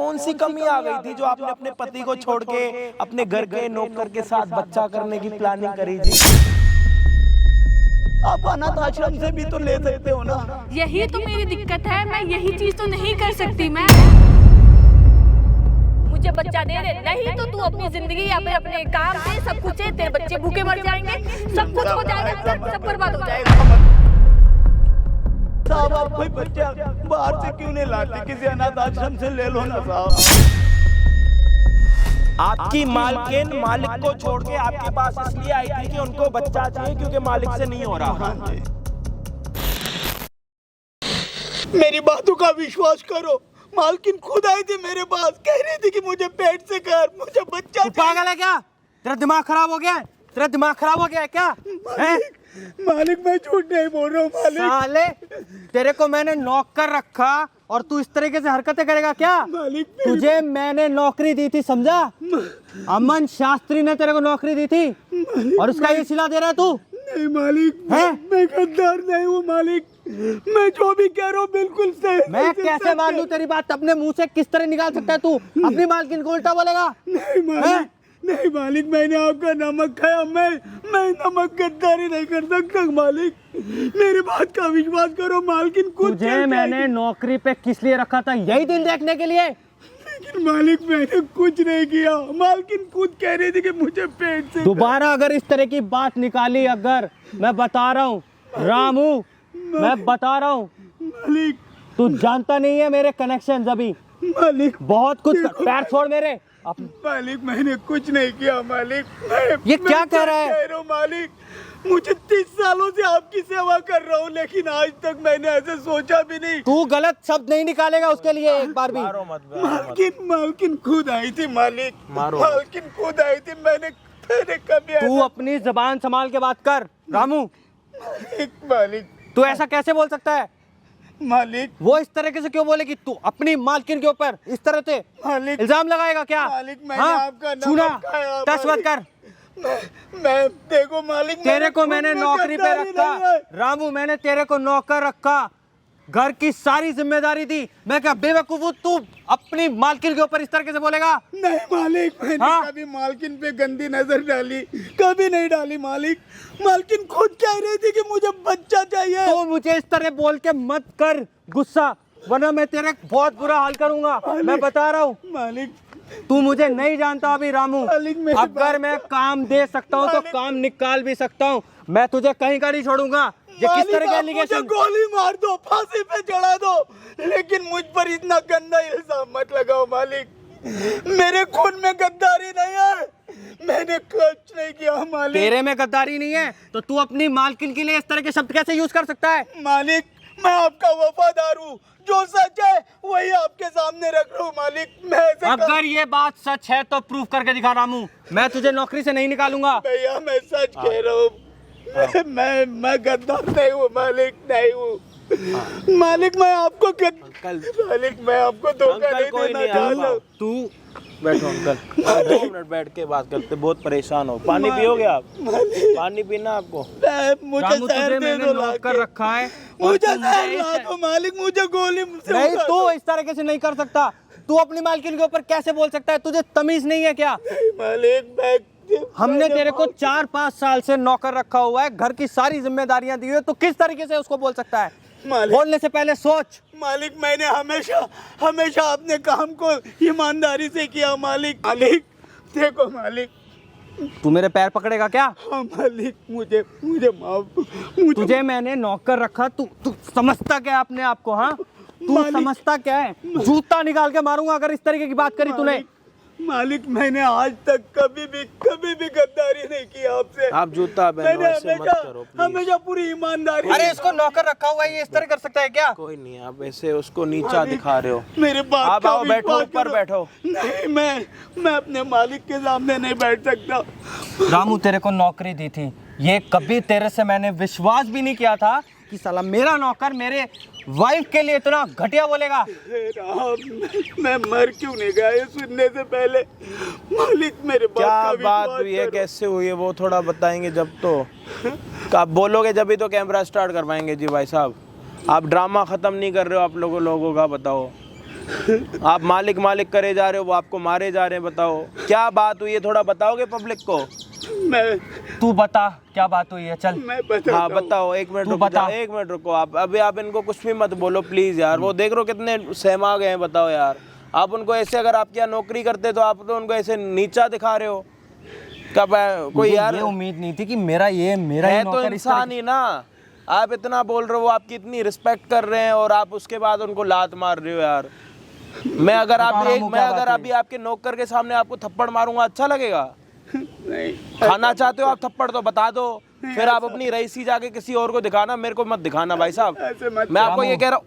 कौन सी कमी आ गई थी जो आपने अपने पति को छोड़ के अपने घर के नौकर के साथ बच्चा करने की प्लानिंग करी थी? आप अनाथ आश्रम से भी तो ले सकते हो ना। यही तो मेरी दिक्कत है, मैं यही चीज तो नहीं कर सकती। मैं मुझे बच्चा दे दे, नहीं तो तू अपनी जिंदगी या फिर अपने काम से सब कुछ है, तेरे बच्चे भूखे मर जाएंगे, सब कुछ हो जाएगा, सब बर्बाद हो जाएगा। साहब आप कोई बच्चा बाहर से क्यों नहीं लाते, किसी अनाथ आश्रम से ले लो ना साहब। आपकी मालकिन मालिक को छोड़ के आपके पास इसलिए आई थी कि उनको बच्चा चाहिए क्योंकि मालिक से नहीं हो रहा। मेरी बातों का विश्वास करो, मालकिन खुद आई थी मेरे पास, कह रही थी कि मुझे पेट से कर, मुझे बच्चा। तू पागल है क्या? तेरा दिमाग खराब हो गया है? तेरा दिमाग खराब हो गया है क्या? मालिक मैं झूठ नहीं बोल रहा हूँ मालिक। साले तेरे को मैंने नौकर रखा और तू इस तरीके से हरकतें करेगा क्या? मालिक तुझे मैंने नौकरी दी थी, समझा? अमन शास्त्री ने तेरे को नौकरी दी थी और उसका ये सिला दे रहा है तू? नहीं मालिक, मैं गद्दार नहीं हूँ मालिक, मैं जो भी कह रहा हूँ बिल्कुल सही। मैं कैसे मान लूं तेरी बात? अपने मुंह से किस तरह निकाल सकता है तू? अपनी मालकिन को उल्टा बोलेगा? नहीं मालिक, नहीं मालिक, मैंने आपका नमक खाया, मैं नमक गद्दारी नहीं कर सकता मालिक, मेरी बात का विश्वास करो। मालकिन खुद तुझे मैंने नौकरी पे किस लिए रखा था? यही दिन देखने के लिए? लेकिन मालिक मैंने कुछ नहीं किया, मालकिन खुद कह रही थी कि मुझे पेट से। दोबारा अगर इस तरह की बात निकाली, अगर मैं बता रहा हूँ रामू, मैं बता रहा हूँ मालिक, तू जानता नहीं है मेरे कनेक्शन। अभी मालिक बहुत कुछ पैर छोड़ मेरे। मालिक मैंने कुछ नहीं किया मालिक। ये क्या कह रहा है? कह रहा हूँ मालिक, मुझे 30 सालों से आपकी सेवा कर रहा हूँ, लेकिन आज तक मैंने ऐसे सोचा भी नहीं। तू गलत शब्द नहीं निकालेगा उसके लिए एक बार भी। मालकिन खुद आई थी मालिक, मालकिन खुद आई थी, मैंने कभी। तू अपनी जबान संभाल के बात कर रामू। मालिक तू ऐसा कैसे बोल सकता है? मालिक वो इस तरीके से क्यों बोलेगी? तू अपनी मालकिन के ऊपर इस तरह से मालिक इल्जाम लगाएगा क्या? मालिक मैंने आपका नमक खाया, टच मत कर। मैं देखो मालिक, तेरे को मैंने नौकरी पे रखा रामू, मैंने तेरे को नौकर रखा, घर की सारी जिम्मेदारी दी। मैं क्या बेवकूफ हूँ? तू अपनी मालकिन के ऊपर इस तरीके से बोलेगा? नहीं मालिक, मैंने कभी मालकिन पे गंदी नजर डाली कभी नहीं डाली मालिक। मालकिन खुद कह रही थी कि मुझे बच्चा चाहिए। तो मुझे इस तरह बोल के मत कर गुस्सा, वरना मैं तेरे बहुत बुरा हाल करूंगा। मैं बता रहा हूँ मालिक, तू मुझे नहीं जानता अभी रामू। अगर मैं काम दे सकता हूँ तो काम निकाल भी सकता हूँ। मैं तुझे कहीं का नहीं छोड़ूंगा। ये किस तरह के एलिगेशन? गोली मार दो, फांसी पे चढ़ा दो, लेकिन मुझ पर इतना गंदा इल्जाम मत लगाओ मालिक। मेरे खून में गद्दारी नहीं है, मैंने कुछ नहीं किया मालिक। तेरे में गद्दारी नहीं है तो तू अपनी मालकिन के लिए इस तरह के शब्द कैसे यूज कर सकता है? मालिक मैं आपका वफादार हूँ, जो सच है वही आपके सामने रख रहा हूँ मालिक। मैं अगर ये बात सच है तो प्रूफ करके दिखा रामू, मैं तुझे नौकरी से नहीं निकालूंगा। भैया मैं सच कह रहा हूँ, मैं गद्दार नहीं हूँ मालिक, नहीं हूँ मालिक। मैं आपको मालिक मैं आपको धोखा नहीं देना चाहता। तू बैठो अंकल, 2 मिनट बैठ के बात करते, बहुत परेशान हो। पानी पियोगे आप? पानी पीना आपको? मुझे जहर दे दो, नौकर रखा है, मुझे जहर ला दो मालिक, मुझे गोली नहीं। तू इस तरीके से नहीं कर सकता। तू अपनी मालकिन के ऊपर कैसे बोल सकता है? तुझे तमीज नहीं है क्या? मालिक हमने तेरे को 4-5 साल से नौकर रखा हुआ है, घर की सारी जिम्मेदारियां दी हुई है, तो किस तरीके से उसको बोल सकता है? बोलने से पहले सोच। मालिक मैंने हमेशा अपने काम को ईमानदारी से किया मालिक। मालिक देखो मालिक, तू मेरे पैर पकड़ेगा क्या? हाँ मालिक, मुझे माफ। तुझे मैंने नौकर रखा, तू समझता क्या है अपने आप को? हाँ तू समझता क्या है? जूता निकाल के मारूंगा अगर इस तरीके की बात करी तूने। मालिक मैंने आज तक कभी भी गद्दारी नहीं की आपसे। आप जूता पहनो, ऐसे मत करो प्लीज। हमेशा पूरी ईमानदारी। अरे इसको नौकर रखा हुआ है, ये इस तरह कर सकता है क्या? कोई नहीं, आप ऐसे उसको नीचा दिखा रहे हो। मेरे बात आप आओ, बैठो, ऊपर बैठो। नहीं मैं अपने मालिक के सामने नहीं बैठ सकता। रामू तेरे को नौकरी दी थी, ये कभी तेरे से मैंने विश्वास भी नहीं किया था कि साला मेरा नौकर मेरे वाइफ के लिए इतना घटिया बोलेगा। मैं मर क्यों नहीं गया ये सुनने से पहले? मालिक मेरे क्या बात हुई है, कैसे हुई है, वो थोड़ा बताएंगे जब तो आप बोलोगे, जब ही तो कैमरा स्टार्ट करवाएंगे। जी भाई साहब, आप ड्रामा खत्म नहीं कर रहे हो आप लोगों का, बताओ। आप मालिक मालिक करे जा रहे हो, वो आपको मारे जा रहे हैं। बताओ क्या बात हुई है, थोड़ा बताओगे पब्लिक को? मैं तू बता क्या बात हुई है, चल। मैं बताता हाँ हूँ। बताओ, एक मिनट तू रुको, बता। एक मिनट रुको आप। अभी आप इनको कुछ भी मत बोलो प्लीज यार, वो देख रहे हो कितने सहमा गए हैं। बताओ यार, आप उनको ऐसे, अगर आप क्या नौकरी करते तो आप तो उनको ऐसे नीचा दिखा रहे हो। कब कोई मुझे यार ये उम्मीद नहीं थी कि मेरा ही है तो नौकर इस तरह इंसान ही ना। आप इतना बोल रहे हो, वो आपकी इतनी रिस्पेक्ट कर रहे हैं और आप उसके बाद उनको लात मार रहे हो यार। मैं अगर आप बता रहा हूँ क्या बात है। अभी आपके नौकर के सामने आपको थप्पड़ मारूंगा, अच्छा लगेगा? नहीं, खाना चाहते हो आप थप्पड़ तो बता दो, फिर आप अपनी रईसी जाके किसी और को दिखाना, मेरे को मत दिखाना भाई साहब। ऐसे मत। मैं आपको ये कह रहा हूँ।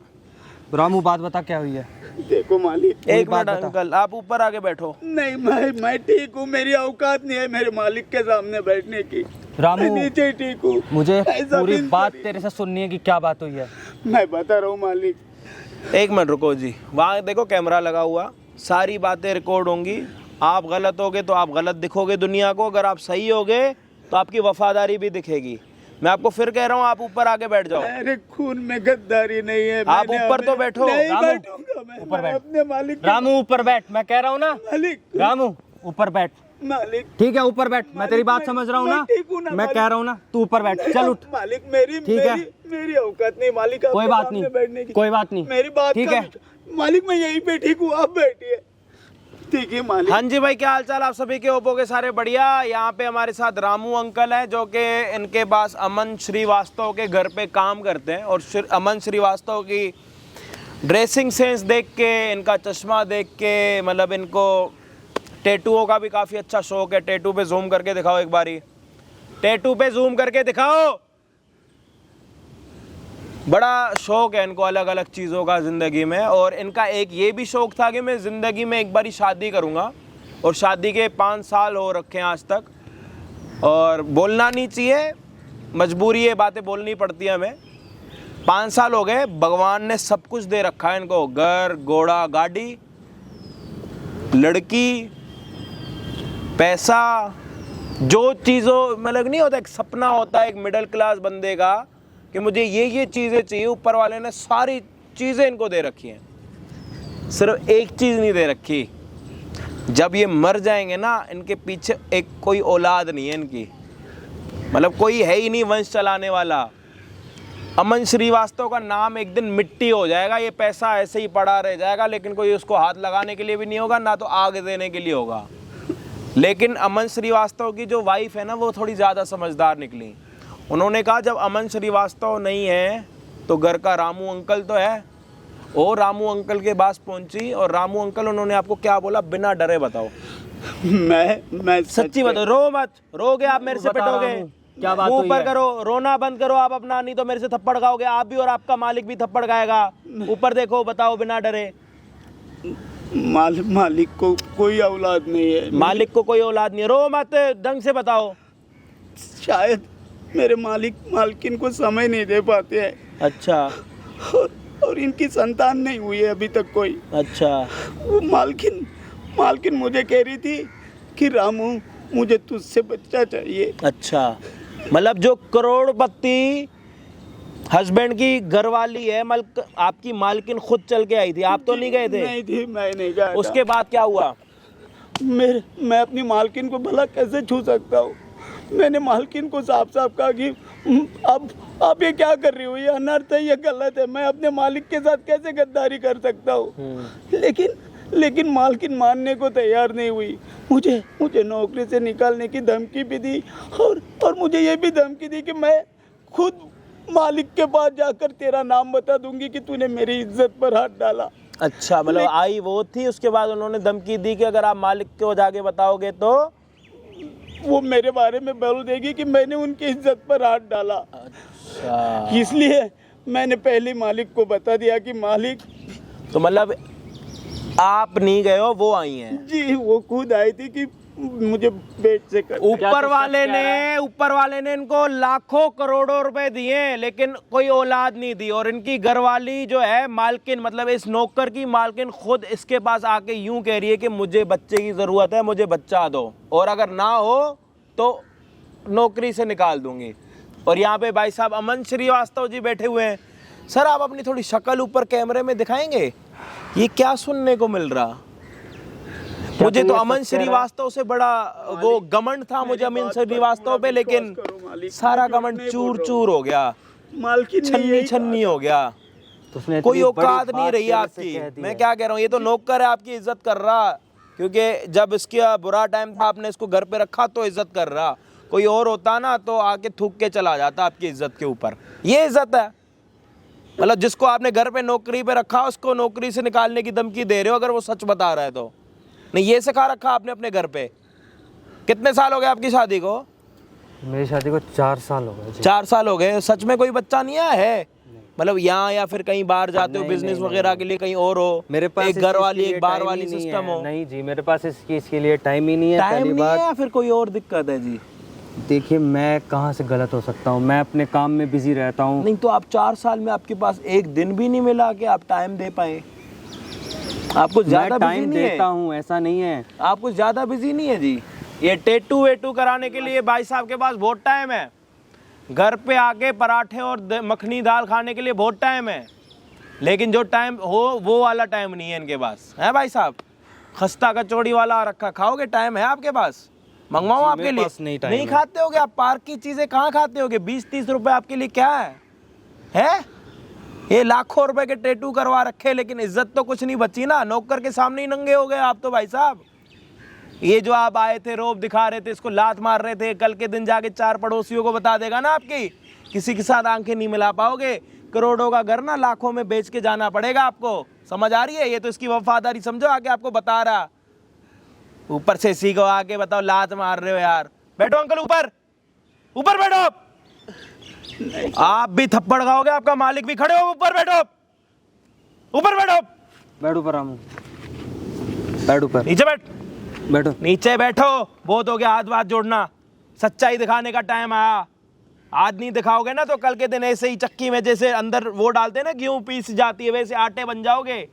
रामू बात बता क्या हुई है। देखो मालिक, एक बात मिनट बता। अंकल, आप ऊपर आके बैठो। नहीं मैं ठीक हूँ, मेरी औकात नहीं है मेरे मालिक के सामने बैठने की। रामू, मैं नीचे ही ठीक हूँ। मुझे ऐसा पूरी बिन बात करी। तेरे से सुननी है कि क्या बात हुई है। मैं बता रहा हूँ मालिक। एक मिनट रुको जी, वहाँ देखो कैमरा लगा हुआ, सारी बातें रिकॉर्ड होंगी। आप गलत होगे तो आप गलत दिखोगे दुनिया को, अगर आप सही होगे तो आपकी वफादारी भी दिखेगी। मैं आपको फिर कह रहा हूँ, आप ऊपर आके बैठ जाओ। मेरे खून में गद्दारी नहीं है। आप मैंने ऊपर तो अपने- बैठो। नहीं रामू, बैठूंगा मैं। ऊपर मैं बैठ। अपने मालिक के- रामू ऊपर बैठ, मैं कह रहा हूँ ना। मालिक, रामू ऊपर बैठ, मालिक, ठीक है ऊपर बैठ। मैं तेरी बात मैं- समझ रहा हूँ मैं ना, ठीक हूँ ना, मैं मालिक। कह रहा हूँ ना, तू ऊपर बैठ, चल उठ। मालिक मेरी ठीक है। मेरी औकात नहीं मालिक, कोई आपके बात सामने नहीं, बैठने की। कोई बात नहीं, मेरी बात ठीक का- है। मालिक मैं यहीं पे ठीक हूँ, आप बैठिए। ठीक है मालिक। हाँ जी भाई, क्या हाल चाल आप सभी के? ओपो के सारे बढ़िया। यहाँ पे हमारे साथ रामू अंकल हैं, जो कि इनके पास अमन श्रीवास्तव के घर पे काम करते हैं। और अमन श्रीवास्तव की ड्रेसिंग सेंस देख के, इनका चश्मा देख के, मतलब इनको टैटूओं का भी काफ़ी अच्छा शौक है। टैटू पे जूम करके दिखाओ एक बारी, टैटू पे जूम करके दिखाओ। बड़ा शौक है इनको अलग अलग चीज़ों का ज़िंदगी में। और इनका एक ये भी शौक था कि मैं ज़िंदगी में एक बारी शादी करूँगा। और शादी के 5 साल हो रखे हैं आज तक, और बोलना नहीं चाहिए, मजबूरी है, बातें बोलनी पड़ती है हमें। 5 साल हो गए, भगवान ने सब कुछ दे रखा है इनको, घर, घोड़ा, गाड़ी, लड़की, पैसा, जो चीज़ों मतलब नहीं होता, एक सपना होता है एक मिडिल क्लास बंदे का कि मुझे ये चीज़ें चाहिए, ऊपर वाले ने सारी चीज़ें इनको दे रखी हैं। सिर्फ एक चीज़ नहीं दे रखी, जब ये मर जाएंगे ना, इनके पीछे एक कोई औलाद नहीं है इनकी, मतलब कोई है ही नहीं वंश चलाने वाला। अमन श्रीवास्तव का नाम एक दिन मिट्टी हो जाएगा, ये पैसा ऐसे ही पड़ा रह जाएगा, लेकिन कोई उसको हाथ लगाने के लिए भी नहीं होगा, ना तो आग देने के लिए होगा। लेकिन अमन श्रीवास्तव की जो वाइफ है ना, वो थोड़ी ज़्यादा समझदार निकली। उन्होंने कहा जब अमन श्रीवास्तव नहीं है तो घर का रामू अंकल तो है। और रामू अंकल के पास पहुंची, और रामू अंकल, उन्होंने आपको क्या बोला बिना डरे? बताओ, मैं सच्ची बताओ, रो मत। रोगे आप मेरे से बता पिटोगे। रामू, क्या बात मुंह हुई ऊपर है? करो, रोना बंद करो आप अपना, नहीं तो मेरे से थप्पड़ खाओगे आप भी, और आपका मालिक भी थप्पड़ खाएगा। ऊपर देखो, बताओ बिना डरे। मालिक को कोई औलाद नहीं है। मालिक को कोई औलाद नहीं है, रो मत, ढंग से बताओ। शायद मेरे मालकिन को समय नहीं दे पाते हैं। अच्छा और इनकी संतान नहीं हुई है अभी तक कोई। अच्छा। वो मालकिन मुझे कह रही थी कि रामू मुझे तुझसे बच्चा चाहिए। अच्छा, मतलब जो करोड़पति हस्बैंड की घरवाली है, आपकी मालकिन खुद चल के आई थी, आप तो नहीं गए थे? नहीं थी, मैं नहीं गया था। उसके बाद क्या हुआ? मैं अपनी मालकिन को भला कैसे छू सकता हूँ? मैंने मालकिन को साफ साफ कहा कि अब आप ये क्या कर रही हो, ये अनर्थ है, ये गलत है, मैं अपने मालिक के साथ कैसे गद्दारी कर सकता हूँ? लेकिन मालकिन मानने को तैयार नहीं हुई। मुझे नौकरी से निकालने की धमकी भी दी, और मुझे ये भी धमकी दी कि मैं खुद मालिक के पास जाकर तेरा नाम बता दूंगी कि तूने मेरी इज्जत पर हाथ डाला। अच्छा, मतलब आई वो थी, उसके बाद उन्होंने धमकी दी कि अगर आप मालिक को जाके बताओगे तो वो मेरे बारे में बोल देगी कि मैंने उनकी इज्जत पर हाथ डाला। अच्छा, इसलिए मैंने पहले मालिक को बता दिया कि मालिक। तो मतलब आप नहीं गए हो, वो आई हैं? जी, वो खुद आई थी कि मुझे पेट से कर। ऊपर वाले ने इनको लाखों करोड़ों रुपए दिए, लेकिन कोई औलाद नहीं दी। और इनकी घरवाली जो है मालकिन, मतलब इस नौकर की मालकिन, खुद इसके पास आके यूं कह रही है कि मुझे बच्चे की ज़रूरत है, मुझे बच्चा दो, और अगर ना हो तो नौकरी से निकाल दूंगी। और यहाँ पे भाई साहब अमन श्रीवास्तव जी बैठे हुए हैं। सर, आप अपनी थोड़ी शक्ल ऊपर कैमरे में दिखाएंगे? ये क्या सुनने को मिल रहा? मुझे तो अमन श्रीवास्तव से बड़ा वो घमंड था मुझे अमन श्रीवास्तव पे, लेकिन सारा घमंड चूर चूर हो गया, मालकिन छन्नी छन्नी हो गया। कोई औकात नहीं रही आपकी। मैं क्या कह रहा हूँ, ये तो नौकर है, आपकी इज्जत कर रहा, क्योंकि जब इसका बुरा टाइम था आपने इसको घर पे रखा तो इज्जत कर रहा। कोई और होता ना तो आके थूक के चला जाता आपकी इज्जत के ऊपर। ये इज्जत है? मतलब जिसको आपने घर पे नौकरी पे रखा उसको नौकरी से निकालने की धमकी दे रहे हो, अगर वो सच बता रहा है तो। नहीं, ये सिखा रखा आपने अपने घर पे। कितने साल हो गए आपकी शादी को? मेरी शादी को 4 साल हो गए। 4 साल हो गए। सच में कोई बच्चा नहीं आया है? मतलब यहाँ या फिर कहीं बाहर जाते हो बिजनेस वगैरह के लिए, कहीं और हो, मेरे पास एक घर वाली एक बाहर वाली सिस्टम हो? नहीं जी, मेरे पास इसके लिए टाइम ही नहीं है। टाइम पहली नहीं बात है या फिर कोई और दिक्कत है जी? देखिए, मैं कहाँ से गलत हो सकता हूँ, मैं अपने काम में बिजी रहता हूँ। नहीं तो आप 4 साल में आपके पास एक दिन भी नहीं मिला कि आप टाइम दे पाए? आपको ज्यादा टाइम देता हूँ, ऐसा नहीं है। आपको ज्यादा बिजी नहीं है जी? ये टेटू वेटू कराने के लिए भाई साहब के पास बहुत टाइम है। घर पे आके पराठे और मखनी दाल खाने के लिए बहुत टाइम है, लेकिन जो टाइम हो वो वाला टाइम नहीं है इनके पास, है भाई साहब? खस्ता कचौड़ी वाला रखा खाओगे? टाइम है आपके पास? मंगवाओ आपके लिए? नहीं खाते होगे आप? पार्क की चीजें कहाँ खाते होगे? 20-30 रुपए आपके लिए क्या है? ये लाखों रुपए के टैटू करवा रखे, लेकिन इज्जत तो कुछ नहीं बची ना। नौकर के सामने ही नंगे हो गए आप तो भाई साहब। ये जो आप आए थे रोब दिखा रहे थे, इसको लात मार रहे थे, कल के दिन जाके 4 पड़ोसियों को बता देगा ना आपकी। किसी के साथ आंखें नहीं मिला पाओगे। करोड़ों का घर ना लाखों में बेच के जाना पड़ेगा आपको। समझ आ रही है? ये तो इसकी वफादारी समझो, आके आपको बता रहा। ऊपर से इसी को आके बताओ लात मार रहे हो यार। बैठो अंकल, ऊपर ऊपर बैठो। आप भी थप्पड़ खाओगे, आपका मालिक भी। खड़े हो, ऊपर बैठो, ऊपर बैठो। बैठ ऊपर रामू, बैठ ऊपर। नीचे बैठ, बैठो नीचे बैठो। बहुत हो गया हाथ बात जोड़ना। सच्चाई दिखाने का टाइम आया। आज नहीं दिखाओगे ना तो कल के दिन ऐसे ही चक्की में जैसे अंदर वो डालते हैं ना, गेहूं पीस जाती है, वैसे आटे बन जाओगे।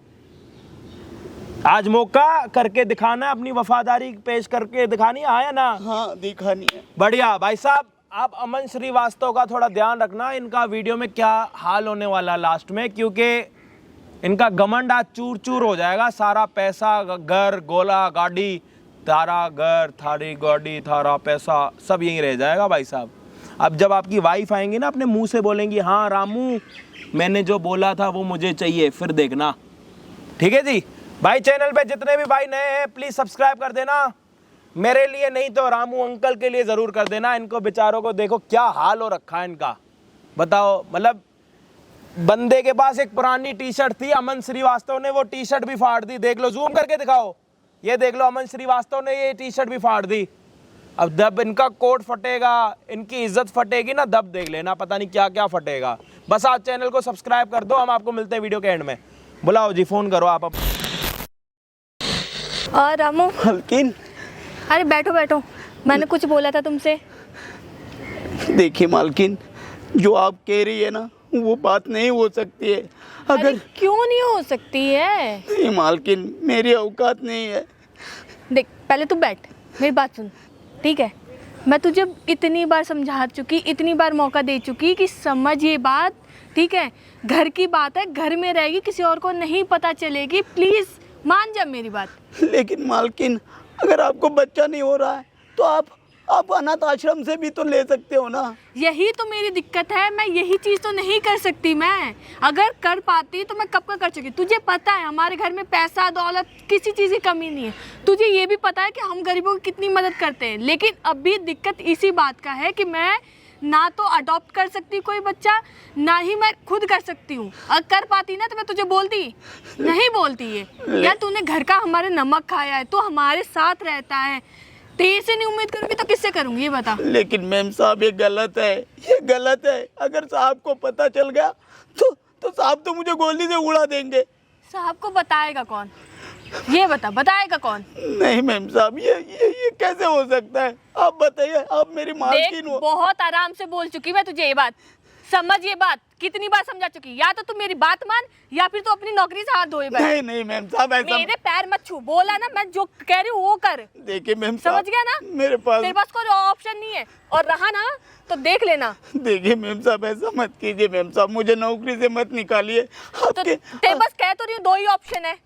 आज मौका करके दिखाना, अपनी वफादारी पेश करके दिखानी है या ना? हाँ, दिखानी है। बढ़िया भाई साहब। आप अमन श्रीवास्तव का थोड़ा ध्यान रखना, इनका वीडियो में क्या हाल होने वाला लास्ट में, क्योंकि इनका घमंड आज चूर चूर हो जाएगा। सारा पैसा, घर, गोला, गाड़ी, तारा घर, थारी गाड़ी, थारा पैसा सब यहीं रह जाएगा भाई साहब। अब जब आपकी वाइफ आएंगी ना, अपने मुंह से बोलेंगी हाँ रामू मैंने जो बोला था वो मुझे चाहिए, फिर देखना। ठीक है जी भाई। चैनल पे जितने भी भाई नए हैं प्लीज सब्सक्राइब कर देना। मेरे लिए नहीं तो रामू अंकल के लिए जरूर कर देना। इनको बेचारों को देखो क्या हाल हो रखा है इनका, बताओ। मतलब बंदे के पास एक पुरानी टी शर्ट थी, अमन श्रीवास्तव ने वो टी शर्ट भी फाड़ दी। देख लो, जूम करके दिखाओ, ये देख लो, अमन श्रीवास्तव ने ये टी शर्ट भी फाड़ दी। अब जब इनका कोट फटेगा, इनकी इज्जत फटेगी ना, तब देख लेना पता नहीं क्या क्या फटेगा। बस आज चैनल को सब्सक्राइब कर दो। हम आपको मिलते हैं वीडियो के एंड में। बुलाओ जी, फोन करो आप। और रामू, मालकिन, अरे बैठो बैठो, मैंने कुछ बोला था तुमसे। देखिए मालकिन, जो आप कह रही है ना वो बात नहीं हो सकती है। अरे क्यों नहीं हो सकती है? नहीं मालकिन, मेरी औकात नहीं है। देख, पहले तू बैठ, मेरी बात सुन, ठीक है? मैं तुझे इतनी बार समझा चुकी, इतनी बार मौका दे चुकी कि समझ ये बात, ठीक है? घर की बात है, घर में रहेगी, किसी और को नहीं पता चलेगी। प्लीज़ मान जा मेरी बात। लेकिन मालकिन, अगर आपको बच्चा नहीं हो रहा है तो आप अनाथ आश्रम से भी तो ले सकते हो ना। यही तो मेरी दिक्कत है, मैं यही चीज़ तो नहीं कर सकती। मैं अगर कर पाती तो मैं कब का कर चुकी। तुझे पता है हमारे घर में पैसा दौलत किसी चीज़ की कमी नहीं है। तुझे ये भी पता है कि हम गरीबों की कितनी मदद करते हैं। लेकिन अभी दिक्कत इसी बात का है कि मैं ना तो अडॉप्ट कर सकती कोई बच्चा, ना ही मैं खुद कर सकती हूँ। अगर कर पाती ना तो मैं तुझे बोलती, नहीं बोलती है। यार तूने घर का हमारे नमक खाया है, तो हमारे साथ रहता है, तेरे से नहीं उम्मीद करूँगी तो किससे करूँगी ये बता। लेकिन मैम साहब ये गलत है, ये गलत है। अगर साहब को पता चल गया तो साहब तो मुझे गोली से उड़ा देंगे। साहब को बताएगा कौन, ये बता, बताएगा कौन? नहीं मैम साहब, ये कैसे हो सकता है? आप बताइए, आप मेरी मालकिन हो। बहुत आराम से बोल चुकी मैं तुझे ये बात। समझ ये बात, कितनी बार समझा चुकी, या तो तू मेरी बात मान या फिर तू अपनी नौकरी से हाथ धोए बैठ। नहीं नहीं मैम साहब, ऐसा मेरे पैर मत छू, बोला ना, मैं जो कह रही हूँ वो कर। देखिए मैम साहब, समझ गया ना? मेरे पास तेरे पास कोई ऑप्शन नहीं है, और रहा ना तो देख लेना। देखिए मैम साहब, ऐसा मत कीजिए मैम साहब, मुझे नौकरी से मत निकालिए। तो आपके तेरे पास कह तो रही हूँ, दो ही ऑप्शन है,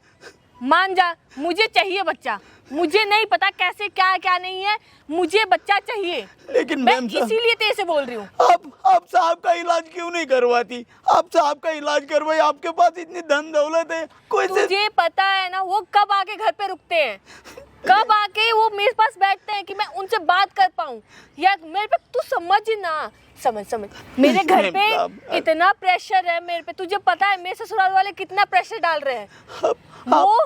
मान जा, मुझे चाहिए बच्चा, मुझे नहीं पता कैसे क्या क्या नहीं है, मुझे बच्चा चाहिए। लेकिन मैं मैम साहब, इसीलिए तेरे से बोल रही हूँ। आप साहब का इलाज क्यों नहीं करवाती? आप साहब का इलाज करवाई, आपके पास इतनी धन दौलत है, कोई से तुझे पता है ना वो कब आके घर पे रुकते हैं, कब आके वो मेरे पास बैठते हैं कि मैं उनसे बात कर पाऊँ, या मेरे पे तू समझ ना, समझ मेरे घर पे इतना प्रेशर है मेरे पे, तुझे पता है मेरे ससुराल वाले कितना प्रेशर डाल रहे हैं। वो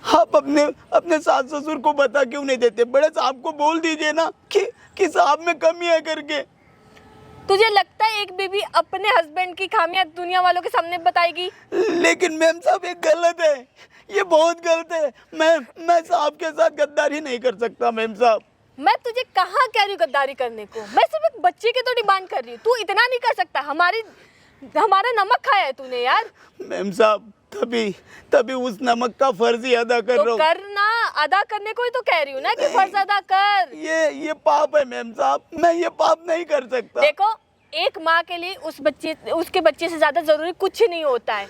आप अपने सास ससुर को बता क्यों नहीं देते? बड़े साहब को बोल दीजिए ना कि साहब में कमी है करके। तुझे लगता है एक बीवी अपने हस्बैंड की खामियां दुनिया वालों के सामने बताएगी? लेकिन मैम साहब ये गलत है, ये बहुत गलत है। मैं साहब के साथ गद्दारी नहीं कर सकता मैम साहब। मैं तुझे कहाँ कह रही हूँ गद्दारी करने को, मैं सिर्फ एक बच्चे की तो डिमांड कर रही हूँ, तू इतना नहीं कर सकता, हमारा नमक खाया है तूने यार। मैम साहब तभी उस नमक का फर्ज ही अदा कर रहा तो हूँ। करना, अदा करने को ही तो कह रही हूँ ना कि फर्ज अदा कर। ये पाप है मैम साहब, मैं ये पाप नहीं कर सकता। देखो, एक माँ के लिए उसके बच्चे से ज्यादा जरूरी कुछ नहीं होता है।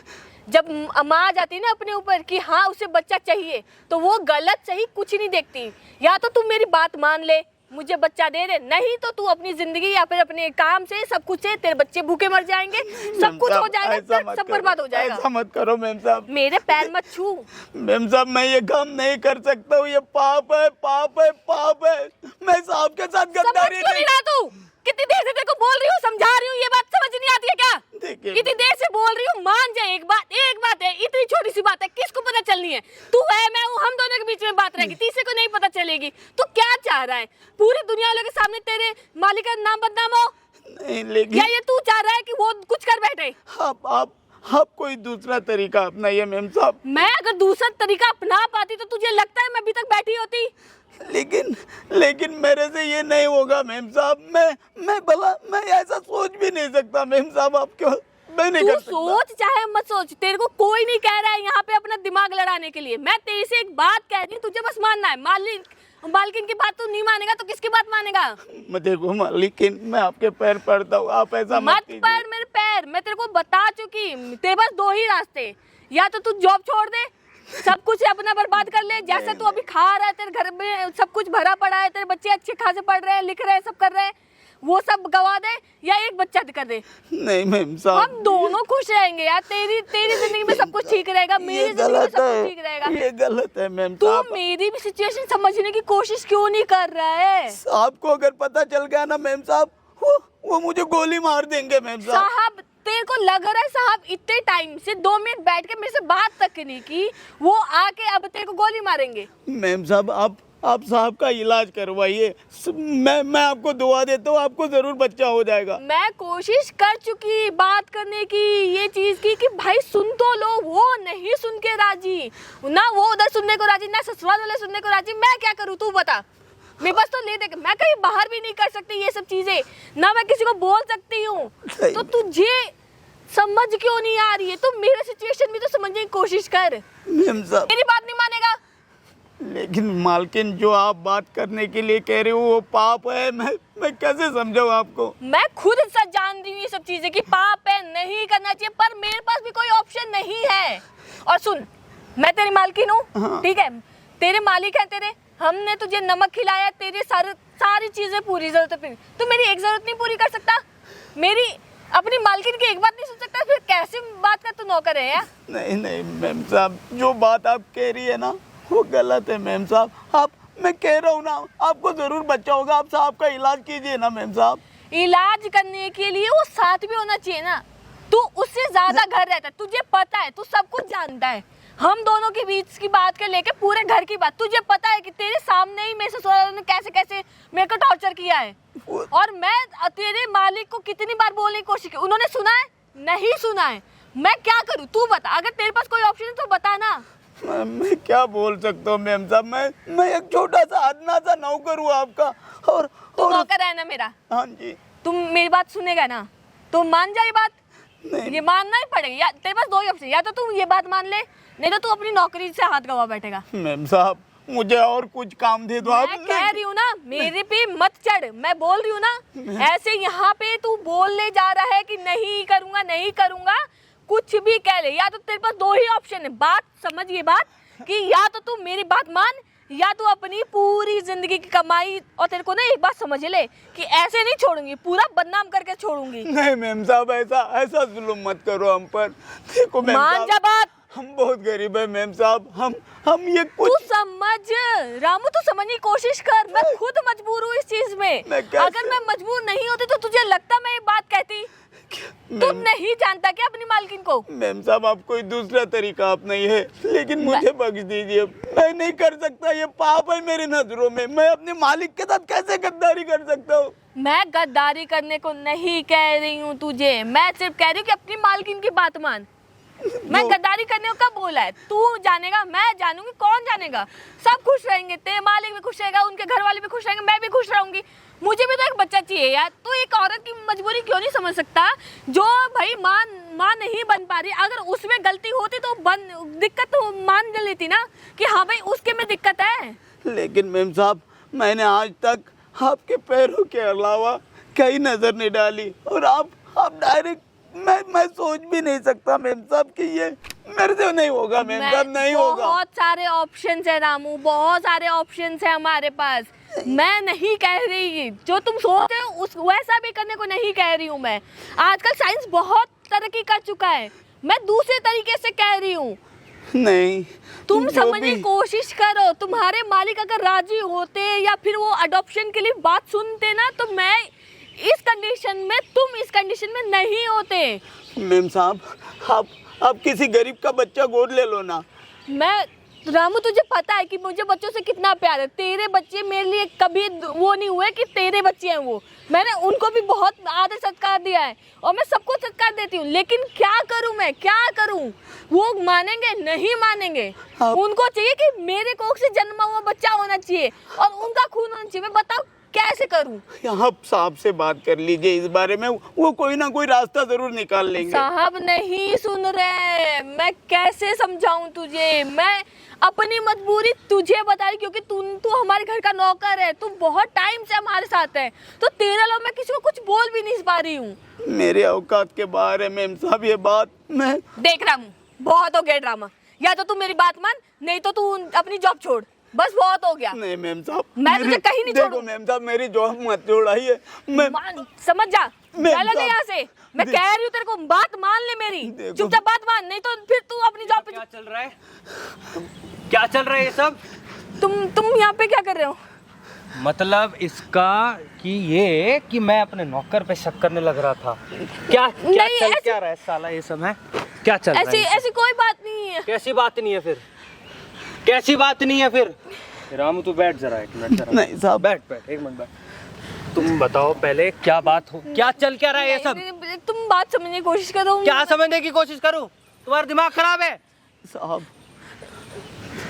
जब माँ आ जाती है ना अपने ऊपर कि हाँ उसे बच्चा चाहिए, तो वो गलत सही कुछ नहीं देखती। या तो तू मेरी बात मान ले, मुझे बच्चा दे दे, नहीं तो तू अपनी जिंदगी या फिर अपने काम से सब कुछ से, तेरे बच्चे भूखे मर जाएंगे, सब कुछ हो जाएगा, सब बर्बाद हो जाएगा। ऐसा मत करो मैम साहब, मेरे पैर मत छू। मैम साहब मैं ये काम नहीं कर सकता हूँ, ये पाप है, पाप है, पाप है। मैं साहब के साथ समझ गद्दारी क्यों नहीं रहा तू? कितनी देर से तेरे को बोल रही हूँ, समझा रही हूँ, ये बात समझ नहीं आती है क्या? देखिए इतनी देर से बोल रही हूँ, मान जाए, एक बात है, इतनी छोटी सी बात है, किसको पता चलनी है? तू है, मैं हूँ, हम दोनों के बीच में बात रहेगी, तीसरे को नहीं पता चलेगी। तू क्या चाह रहा है? पूरी दुनिया वालों के सामने तेरे मालिक का नाम बदनाम हो? नहीं, लेकिन या ये तू चाह रहा है कि वो कुछ कर बैठे? आप कोई दूसरा तरीका अपनाइए मैम साहब। मैं अगर दूसरा तरीका अपना पाती तो तुझे लगता है मैं अभी तक बैठी होती? लेकिन मेरे से ये नहीं होगा मैम साहब। मैं ऐसा सोच भी नहीं सकता मैम साहब, आपके मैं नहीं कर सकता। सोच चाहे मत सोच, तेरे को कोई नहीं कह रहा है यहाँ पे अपना दिमाग लड़ाने के लिए। मैं तेरे से एक बात कह रही हूँ, तुझे बस मानना है। मालकिन की बात तू नहीं मानेगा तो किसकी बात मानेगा? मैं देखो मालिकिन, मैं आपके पैर पड़ता हूँ, आप ऐसा मत पड़ मेरे पैर। मैं तेरे को बता चुकी, तेरे पास दो ही रास्ते, या तो तू जॉब छोड़ दे, सब कुछ अपना बर्बाद कर ले, जैसे तू अभी खा रहा है, तेरे घर में सब कुछ भरा पड़ा है, तेरे बच्चे अच्छे खासे पढ़ रहे हैं, लिख रहे हैं, सब कर रहे हैं, वो सब गवा दे या एक बच्चा कर दे। नहीं मैम साहब, हम दोनों खुश रहेंगे यार। तेरी जिंदगी में सब कुछ ठीक रहेगा, मेरी जिंदगी में सब कुछ ठीक रहेगा। ये गलत है मैम तू साहब। मेरी भी सिचुएशन समझने की कोशिश क्यों नहीं कर रहा है? आपको अगर पता चल गया ना मैम साहब, वो मुझे गोली मार देंगे मैम साहब। साहब तेरे को लग रहा है साहब इतने टाइम से 2 मिनट बैठ के मेरे से बात तक नहीं की, वो आके अब तेरे को गोली मारेंगे? मैम साहब आप साहब का इलाज करवाइए, मैं आपको दुआ देता हूँ, आपको जरूर बच्चा हो जाएगा। मैं कोशिश कर चुकी बात करने की, ये चीज की कि भाई सुन तो लो, वो नहीं सुन के राजी ना, वो उधर सुनने को राजी ना, ससुराल वाले सुनने को राजी। मैं क्या करूँ तू बता? मेरे पास तो ले दे, मैं कहीं बाहर भी नहीं कर सकती ये सब चीजें, ना मैं किसी को बोल सकती हूँ। तो तुझे समझ क्यों नहीं आ रही है? तू मेरा सिचुएशन भी तो समझने की कोशिश कर। मैम साहब मेरी बात नहीं मानेगा? लेकिन मालकिन, जो आप बात करने के लिए कह रहे हो वो पाप है। मैं कैसे समझाऊं आपको? मैं खुद सच जान रही हूँ ये सब चीजें कि पाप है, नहीं करना चाहिए, पर मेरे पास भी कोई ऑप्शन नहीं है। और सुन, मैं तेरी मालकिन हूँ, हाँ। ठीक है, तेरे मालिक है तेरे, हमने तुझे नमक खिलाया, तेरी सारी चीजें पूरी, जरूरत है, तू मेरी एक जरूरत नहीं पूरी कर सकता? मेरी अपनी मालकिन की एक बात नहीं सुन सकता? फिर कैसे बात कर, तू नौकर है या? नहीं मैम साहब, जो बात आप कह रही है ना वो गलत है मैम साहब। मैं कह रहा हूँ ना, आपको जरूर बच्चा होगा, आप साहब का इलाज कीजिए ना मैम साहब। इलाज करने के लिए वो साथ भी होना चाहिए ना। तू उससे ज्यादा घर रहता है, तुझे पता है, तू सब कुछ जानता है। हम दोनों के बीच की बात कर लेके पूरे घर की बात, तुझे पता है कि तेरे सामने ही मेरे ससुराल ने कैसे कैसे मेरे को टॉर्चर किया है। और मैं तेरे मालिक को कितनी बार बोलने की कोशिश की, उन्होंने सुना है? नहीं सुना है। मैं क्या करूँ तू बता? अगर तेरे पास कोई ऑप्शन है तो बता ना। मैं क्या बोल सकता हूँ मैम साहब, मैं एक छोटा सा अदना सा नौकर हूँ आपका। और तू नौकर है ना मेरा? हाँ जी। तुम मेरी बात सुनेगा ना? तो मान जा ये बात। नहीं। ये मानना ही पड़ेगा, या तेरे पास दो ही ऑप्शन, या तो तू ये बात मान ले, नहीं तो तू अपनी नौकरी से हाथ गवा बैठेगा। मैम साहब मुझे और कुछ काम दे दो आप। मैं कह रही हूँ ना, मेरे पे मत चढ़, मैं बोल रही हूँ ना। ऐसे यहाँ पे तू बोलने जा रहा है कि नहीं करूंगा नहीं करूंगा, कुछ भी कह ले, या तो तेरे पास दो ही ऑप्शन है। बात समझ ये बात कि या तो तू मेरी बात मान, या तू अपनी पूरी जिंदगी की कमाई, और तेरे को ना एक बात समझ ले कि ऐसे नहीं छोड़ूंगी, पूरा बदनाम करके छोड़ूंगी। नहीं मैम साहब ऐसा जुल्म मत करो हम पर। देखो मैम मान साहब, जा बात। हम बहुत गरीब है मैम साहब, हम ये तू कुछ समझ रामू, तू समझने की कोशिश कर। मैं खुद मजबूर हूँ इस चीज में। मैं कैसे- अगर मैं मजबूर नहीं होती तो तुझे लगता मैं ये बात कहती? तू मैम नहीं जानता क्या अपनी मालकिन को? मैम साहब आप कोई दूसरा तरीका आप नहीं है, लेकिन मुझे बख्श दीजिए। मैं नहीं कर सकता, ये पाप है मेरी नजरों में। मैं अपने मालिक के साथ कैसे गद्दारी कर सकता हूँ? मैं गद्दारी करने को नहीं कह रही हूँ तुझे, मैं सिर्फ कह रही हूँ कि अपनी मालकिन की बात मान। मैं गद्दारी करने को कब बोला है? तू जानेगा, मैं जानूंगी, कौन जानेगा? सब खुश रहेंगे, तेरे मालिक भी खुश रहेगा, उनके घर वाले भी खुश रहेंगे, मैं भी खुश रहूंगी। मुझे भी तो एक बच्चा चाहिए यार। तू एक औरत की मजबूरी क्यों नहीं समझ सकता? जो भाई माँ नहीं बन पा रही, अगर उसमें गलती होती तो दिक्कत तो मान लेती ना कि हाँ भाई उसके में दिक्कत है। लेकिन मैम साहब मैंने आज तक आपके पैरों के अलावा कहीं नजर नहीं डाली, और आप डायरेक्ट, मैं सोच भी नहीं सकता मैम साहब कि ये मेरे से नहीं होगा। मैम साहब नहीं होगा। बहुत सारे ऑप्शंस है रामू, बहुत सारे ऑप्शंस है हमारे पास। मैं नहीं कह रही जो तुम सोच रहे हो उस वैसा भी करने को नहीं कह रही हूँ मैं। आजकल साइंस बहुत तरक्की कर चुका है, मैं दूसरे तरीके से कह रही हूँ। नहीं तुम जो समझने भी- की कोशिश करो। तुम्हारे मालिक अगर राजी होते या फिर वो अडॉप्शन के लिए बात सुनते ना, तो मैं इस कंडीशन में, तुम इस कंडीशन में नहीं होते। मैम साहब आप किसी गरीब का बच्चा गोद ले लो ना। मैं रामू, तुझे पता है कि मुझे बच्चों से कितना प्यार है। तेरे बच्चे मेरे लिए कभी वो नहीं हुए कि तेरे बच्चे हैं वो। मैंने उनको भी बहुत आदर सत्कार दिया है और मैं सबको सत्कार देती हूँ, लेकिन क्या करूँ मैं, क्या करूँ? वो मानेंगे नहीं मानेंगे। उनको चाहिए कि मेरे कोख से जन्मा हुआ बच्चा होना चाहिए और उनका खून होना चाहिए। मैं बताओ कैसे करूँ? आप साहब से बात कर लीजिए इस बारे में, वो कोई ना कोई रास्ता जरूर निकाल लेंगे। साहब नहीं सुन रहे, मैं कैसे समझाऊं तुझे? मैं अपनी मजबूरी तुझे बता रही क्योंकि तू हमारे घर का नौकर है, तू बहुत टाइम से हमारे साथ है, तो तेरे अलावा मैं किसी को कुछ बोल भी नहीं पा रही हूँ। मेरे औकात के बाहर है मैम साहब ये बात। मैं देख रामू, बहुत हो गया ड्रामा। या तो तू मेरी बात मान, नहीं तो तू अपनी जॉब छोड़। बस बहुत हो गया। नहीं मैम साहब, मैं तुझे कहीं नहीं देखो छोड़ूं। मैम साहब मेरी जॉब मत छोड़ाइए। मैं समझ जा, मैम चला साहब, यहाँ से। मैं कह रही हूँ तेरे को, बात मान ले मेरी, देखो- चुपचाप बात मान, नहीं तो फिर तू अपनी जॉब पे। क्या चल रहा है? क्या चल रहा है ये सब? तुम यहाँ पे क्या कर रहे हो? मतलब इसका कि ये कि मैं अपने नौकर पे शक करने लग रहा था। क्या नहीं, चल ऐसे- क्या रहा है साला ये सब है? क्या चल रहा है? ऐसी कोई बात नहीं है। कैसी बात नहीं है फिर? कैसी बात नहीं है फिर? रामू तू बैठ जरा, एक मिनट जरा। नहीं साहब, बैठ एक मिनट बैठ। तुम बताओ पहले क्या बात हो, क्या चल क्या रहा है ये सब? तुम बात समझने की कोशिश करो। क्या समझने की कोशिश करूं? तुम्हारा दिमाग खराब है? साहब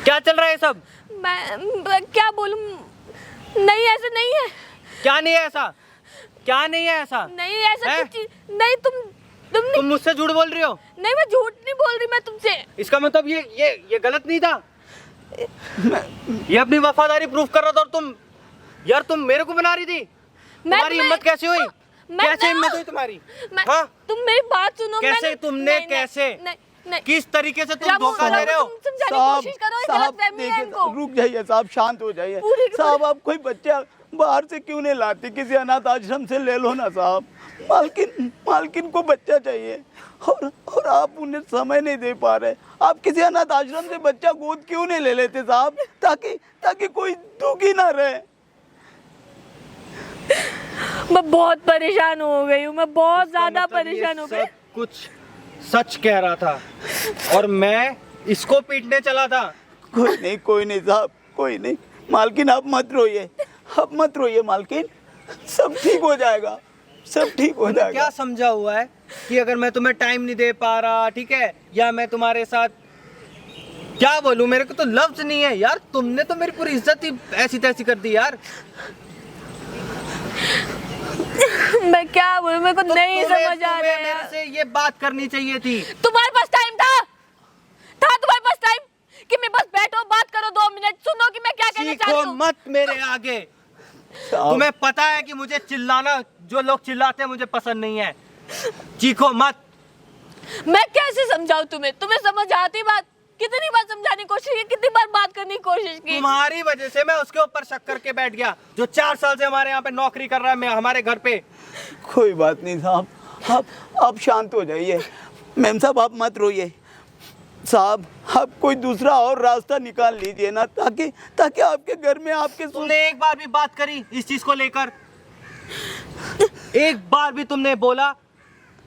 क्या चल रहा है ये सब? मैं क्या बोलूं? नहीं ऐसा नहीं है। क्या नहीं है ऐसा? क्या नहीं है ऐसा? नहीं ऐसा हैं? कुछ चीज नहीं। तुम तुम मुझसे झूठ बोल रही हो? नहीं, मैं झूठ नहीं बोल रही। मैं तुमसे, इसका मतलब ये गलत नहीं था? ये अपनी वफादारी प्रूफ कर रहा था और तुम मेरे को बना रही थी? तुम्हारी हिम्मत कैसे हुई? कैसे हिम्मत हुई तुम्हारी? हाँ? तुम मेरी बात सुनो। कैसे तुमने कैसे? नहीं, किस तरीके से तुम रामू, धोखा दे रहे हो? तुम समझाने की साहब कोशिश करो। साहब गलतफहमी है देखिए, इनको। रुक जाइए साहब, शांत हो जाइए पूरी- साहब। आप कोई बच्चा बाहर से क्यों नहीं लाते? किसी अनाथ आश्रम से ले लो ना साहब। मालकिन को बच्चा चाहिए और आप उन्हें समय नहीं दे पा रहे। आप किसी अनाथ आश्रम से बच्चा गोद क्यों नहीं ले लेते साहब, ताकि कोई दुखी ना रहे। मैं बहुत परेशान हो गई हूँ, मैं बहुत ज्यादा मतलब ये परेशान हो गई। सब कुछ सच कह रहा था और मैं इसको पीटने चला था। कोई नहीं साहब, कोई नहीं। मालकिन आप मत रोइए मालकिन, सब ठीक हो जाएगा, सब ठीक हो तुमने जाएगा। क्या समझा हुआ है कि अगर मैं तुम्हें टाइम नहीं दे पा रहा, ठीक है, या मैं तुम्हारे साथ क्या बोलूं? मेरे को तो लफ्ज नहीं है यार। तुमने तो मेरी पूरी इज्जत ही ऐसी तैसी कर दी यार। मैं क्या बोलूं, मेरे को तो नहीं समझ आ रहा तुम्हें है मेरे यार। से ये बात करनी चाहिए थी। तुम्हारे पास टाइम था तुम्हारे पास टाइम कि मेरे पास बैठो, बात करो, 2 मिनट सुनो कि मैं क्या कहना चाहती चीखो हूँ। मत मेरे आगे। तुम्हें पता है कि मुझे चिल्लाना, जो लोग चिल्लाते हैं मुझे पसंद नहीं है। चीखो मत। मैं कैसे समझाऊं तुम्हें? तुम्हें समझ आती बात? कितनी बार समझाने की कोशिश की, कितनी बार बात करने की कोशिश की। तुम्हारी वजह से मैं उसके ऊपर शक करके बैठ गया, जो 4 साल से हमारे यहाँ पे नौकरी कर रहा है, मैं हमारे घर पे। कोई बात नहीं साहब, आप शांत हो जाइए। मैम साहब आप मत रोइए साहब, आप कोई दूसरा और रास्ता निकाल लीजिए ना, ताकि आपके घर में आपके तुमने एक बार भी बात करी इस चीज को लेकर? एक बार भी तुमने बोला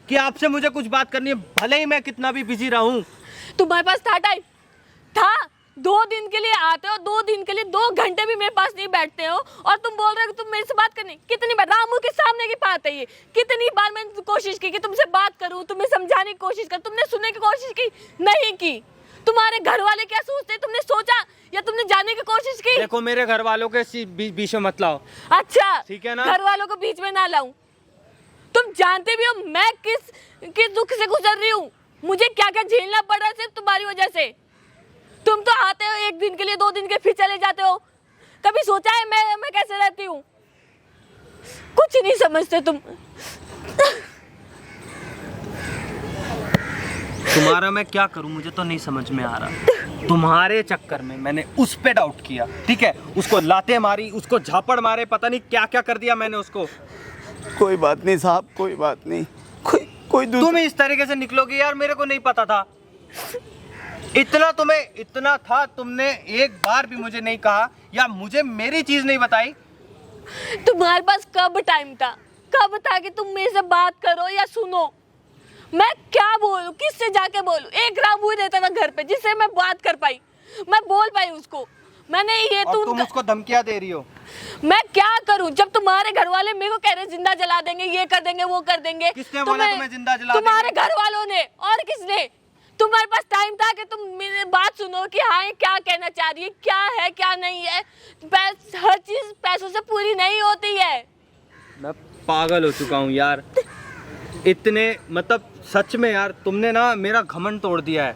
कि आपसे मुझे कुछ बात करनी है, भले ही मैं कितना भी बिजी रहूं? तुम्हारे पास था टाइम? था? 2 दिन के लिए आते हो, 2 दिन के लिए 2 घंटे भी मेरे पास नहीं बैठते हो, और तुम बोल रहे हो कि तुम मेरे से बात करनी। कितनी बार रामू के सामने की बात है ये, कितनी बार मैंने कोशिश की कि तुमसे बात करूं, तुम्हें समझाने की कोशिश कर, तुमने सुनने की कोशिश की, नहीं की। तुम्हारे घर वाले क्या सोचते, तुमने सोचा या तुमने जाने की कोशिश की? देखो मेरे घर वालों के बीच में मत लाओ। अच्छा ठीक है ना? घर वालों को बीच में ना लाऊं। तुम जानते भी हो मैं किस दुख से गुजर रही हूँ, मुझे क्या क्या झेलना पड़ रहा है सिर्फ तुम्हारी वजह से। तुम तो आते हो 1 दिन के लिए, 2 दिन के फिर चले जाते हो। कभी सोचा है मैं कैसे रहती हूँ? कुछ नहीं समझते तुम। तुम्हारा मैं क्या करूं, मुझे तो नहीं समझ में आ रहा। तुम्हारे चक्कर में मैंने उस पे डाउट किया, ठीक है, उसको लाते मारी, उसको झापड़ मारे, पता नहीं क्या क्या कर दिया मैंने उसको। कोई बात नहीं साहब, कोई बात नहीं, कोई तुम इस तरीके से निकलोगे यार, मेरे को नहीं पता था। इतना था, तुमने एक बार भी मुझे नहीं कहा या मुझे मेरी चीज नहीं बताई। तुम्हारे पास कब टाइम था? कब था कि तुम मेरे से बात करो या सुनो? मैं क्या बोलूं, किससे जाके बोलूं? एक रामू ही रहता था घर पे जिससे मैं बात कर पाई, मैं बोल पाई उसको। मैंने ये तुम उसको धमकियां दे रही हो। मैं क्या करूं जब तुम्हारे घर वाले मेरे को कह रहे जिंदा जला देंगे, ये कर देंगे, वो कर देंगे। किसने बोला तुम्हें जिंदा जला देंगे? तुम्हारे घर वालों ने, और किसने? तुम्हारे पास टाइम था कि तुम मेरी बात सुनो कि हाँ ये क्या कहना चाह रही है, क्या है क्या नहीं है। हर चीज पैसों से पूरी नहीं होती है। मैं पागल हो चुका हूँ यार, इतने मतलब सच में यार, तुमने ना मेरा घमंड तोड़ दिया है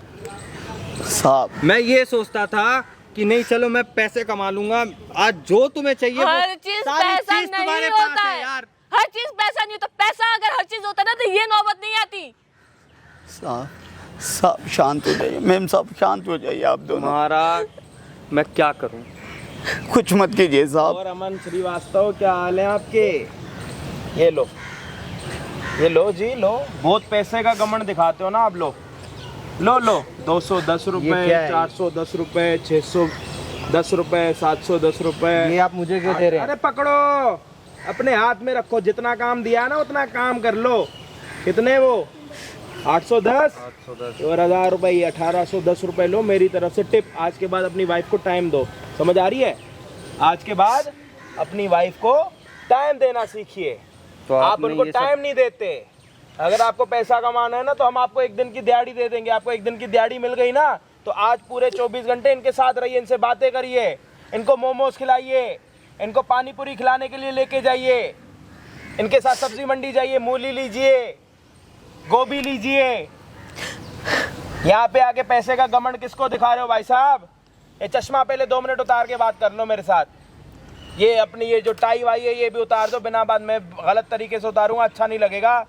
साहब। मैं ये सोचता था कि नहीं चलो मैं पैसे कमा लूंगा, आज जो तुम्हें चाहिए हर चीज पैसा नहीं होता है यार। हर चीज पैसा नहीं होता। पैसा अगर हर चीज होता ना तो ये नौबत नहीं आती। साहब शांत हो जाइए, मैम साहब शांत हो जाइए आप दोनों। महाराज मैं क्या करूं? कुछ मत कीजिए साहब। और अमन श्रीवास्तव क्या हाल है आपके? ये लो जी, लो। बहुत पैसे का घमंड दिखाते हो ना आप लोग। लो 210 रुपए, 410 रुपए, 610 रुपए, 710 रुपए। ये आप मुझे क्यों दे रहे हैं? अरे पकड़ो, अपने हाथ में रखो, जितना काम दिया है ना उतना काम कर लो। कितने वो 810 और 1000 रुपए, 1810 रुपए लो मेरी तरफ से टिप। आज के बाद अपनी वाइफ को टाइम दो, समझ आ रही है? आज के बाद अपनी वाइफ को टाइम देना सीखिए। तो आप उनको टाइम नहीं देते। अगर आपको पैसा कमाना है ना तो हम आपको 1 दिन की दिहाड़ी दे देंगे। आपको 1 दिन की दिहाड़ी मिल गई ना तो आज पूरे 24 घंटे इनके साथ रहिए, इनसे बातें करिए, इनको मोमोज खिलाइए, इनको पानी पूरी खिलाने के लिए लेके जाइए, इनके साथ सब्जी मंडी जाइए, मूली लीजिए, गोभी लीजिए। यहाँ पे आके पैसे का घमंड किसको दिखा रहे हो भाई साहब? ये चश्मा पहले 2 मिनट उतार के बात कर लो मेरे साथ। ये अपनी ये जो टाई वाई है ये भी उतार दो, बिना बात में गलत तरीके से उतारूंगा, अच्छा नहीं लगेगा।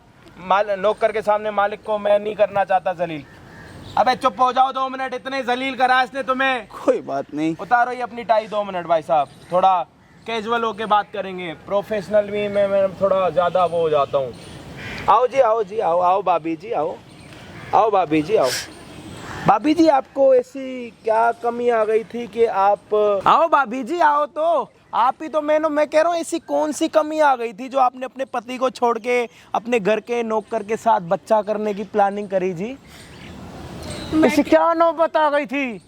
नौकर के सामने मालिक को मैं नहीं करना चाहता जलील। अबे चुप हो जाओ 2 मिनट, इतने जलील करा इसने तुम्हें। कोई बात नहीं, उतारो ये अपनी टाई 2 मिनट भाई साहब, थोड़ा कैजुअल होके बात करेंगे। प्रोफेशनल भी मैं थोड़ा ज़्यादा वो हो जाता हूँ। आओ जी, आओ भाभी जी, आओ भाभी जी, आओ। भाभी जी आपको ऐसी क्या कमी आ गई थी कि आप आओ भाभी जी, आओ तो आप ही तो मैं कह रहा हूँ ऐसी कौन सी कमी आ गई थी जो आपने अपने पति को छोड़ के अपने घर के नौकर के साथ बच्चा करने की प्लानिंग करी जी? ऐसी क्या नौबत आ गई थी?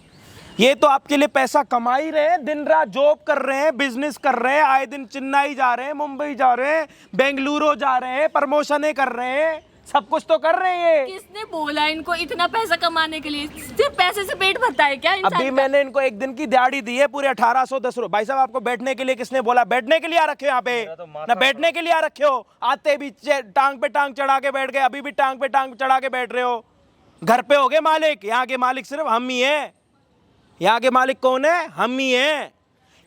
ये तो आपके लिए पैसा कमा ही रहे हैं, दिन रात जॉब कर रहे हैं, बिजनेस कर रहे हैं, आए दिन चेन्नई जा रहे हैं, मुंबई जा रहे हैं, बेंगलुरु जा रहे हैं, प्रमोशनें कर रहे हैं, सब कुछ तो कर रहे हैं ये। किसने बोला इनको इतना पैसा कमाने के लिए? सिर्फ पैसे से पेट भरता है क्या इंसान अभी का? मैंने इनको एक दिन की दिहाड़ी दी है पूरे 1810 रुपए। भाई साहब आपको बैठने के लिए किसने बोला? बैठने के लिए आ रखे हो यहाँ पे ना, बैठने के लिए आ रखे हो? आते भी टांग पे टांग चढ़ा के बैठ गए, अभी भी टांग पे टांग चढ़ा के बैठ रहे हो। घर पे हो गए मालिक, यहाँ के मालिक सिर्फ हम ही हैं। यहाँ के मालिक कौन है? हम ही हैं।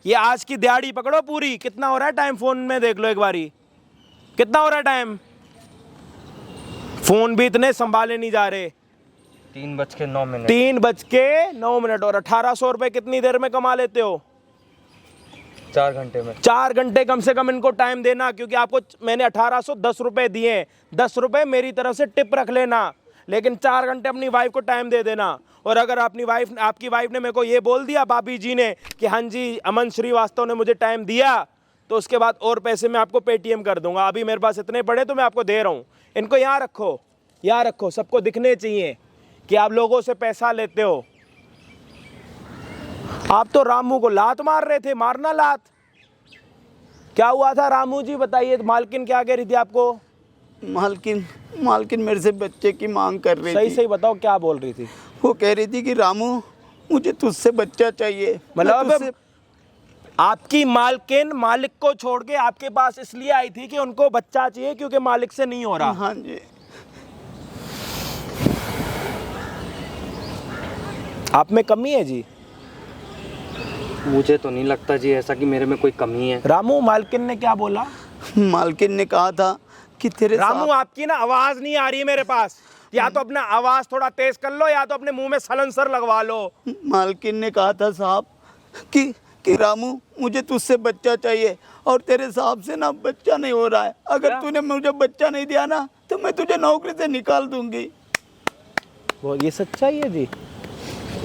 ये आज की दिहाड़ी पकड़ो पूरी। कितना हो रहा है टाइम? फोन में देख लो एक बारी कितना हो रहा है टाइम। फोन भी इतने संभाले नहीं जा रहे। 3:09 3:09 और 1800 रुपए कितनी देर में कमा लेते हो? 4 घंटे में। 4 घंटे कम से कम इनको टाइम देना, क्योंकि आपको मैंने 1810 रुपए दिए, 10 रुपए मेरी तरफ से टिप रख लेना, लेकिन 4 घंटे अपनी वाइफ को टाइम दे देना। और अगर आपकी वाइफ ने मेरे को ये बोल दिया भाभी जी ने कि हाँ जी अमन श्रीवास्तव ने मुझे टाइम दिया, तो उसके बाद और पैसे मैं आपको पेटीएम कर दूंगा। अभी मेरे पास इतने पड़े तो मैं आपको दे रहा हूँ। इनको यहाँ रखो, सबको दिखने चाहिए कि आप लोगों से पैसा लेते हो। आप तो रामू को लात मार रहे थे, मारना लात। क्या हुआ था रामू जी बताइए? मालकिन क्या कह रही थी आपको? मालकिन मेरे से बच्चे की मांग कर रही थी। सही बताओ क्या बोल रही थी? वो कह रही थी कि रामू मुझे तुझसे बच्चा चाहिए। मतलब आपकी मालकिन मालिक को छोड़ के आपके पास इसलिए आई थी कि उनको बच्चा चाहिए क्योंकि मालिक से नहीं हो रहा। हाँ जी। आप में कमी है जी? मुझे तो नहीं लगता जी ऐसा कि मेरे में कोई कमी है। रामू मालकिन ने क्या बोला? मालकिन ने कहा था कि तेरे रामू आपकी ना आवाज नहीं आ रही है मेरे पास। या तो अपना आवाज थोड़ा तेज कर लो या तो अपने मुंह में सलेंसर लगवा लो। मालकिन ने कहा था साहब कि रामू मुझे तुझसे बच्चा चाहिए और तेरे साहब से ना बच्चा नहीं हो रहा है। अगर तूने मुझे बच्चा नहीं दिया ना तो मैं तुझे नौकरी से निकाल दूंगी। वो ये सच्चाई है जी?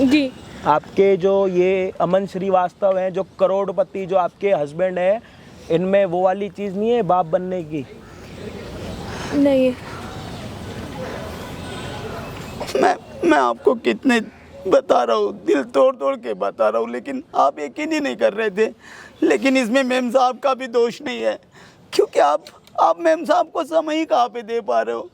जी। आपके जो ये अमन श्रीवास्तव हैं, जो करोड़पति, जो आपके हस्बैंड हैं, इनमें वो वाली चीज़ नहीं है बाप बनने की? नहीं। मैं आपको कितने बता रहा हूँ, दिल तोड़ के बता रहा हूँ, लेकिन आप यकीन ही नहीं कर रहे थे। लेकिन इसमें मेम साहब का भी दोष नहीं है, क्योंकि आप मेम साहब को समय ही कहाँ पे दे पा रहे हो।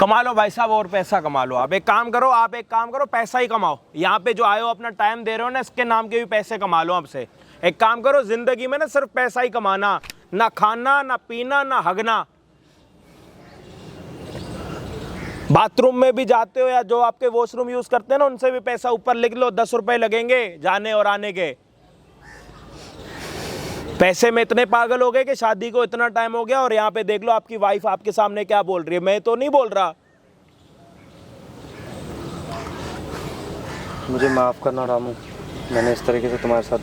कमा लो भाई साहब और पैसा कमा लो। आप एक काम करो पैसा ही कमाओ। यहाँ पे जो आए हो अपना टाइम दे रहे हो ना, इसके नाम के भी पैसे कमा लो आपसे। एक काम करो, जिंदगी में ना सिर्फ पैसा ही कमाना, ना खाना ना पीना ना हगना। बाथरूम में भी जाते हो या जो आपके वॉशरूम यूज करते हैं ना, उनसे भी पैसा ऊपर लिख लो, 10 रुपए लगेंगे जाने और आने के। पैसे में इतने पागल हो गए कि शादी को इतना टाइम हो गया और यहाँ पे देख लो आपकी वाइफ आपके सामने क्या बोल रही है। मैं तो नहीं बोल रहा। मुझे माफ करना रामू, मैंने इस तरीके से तुम्हारे साथ।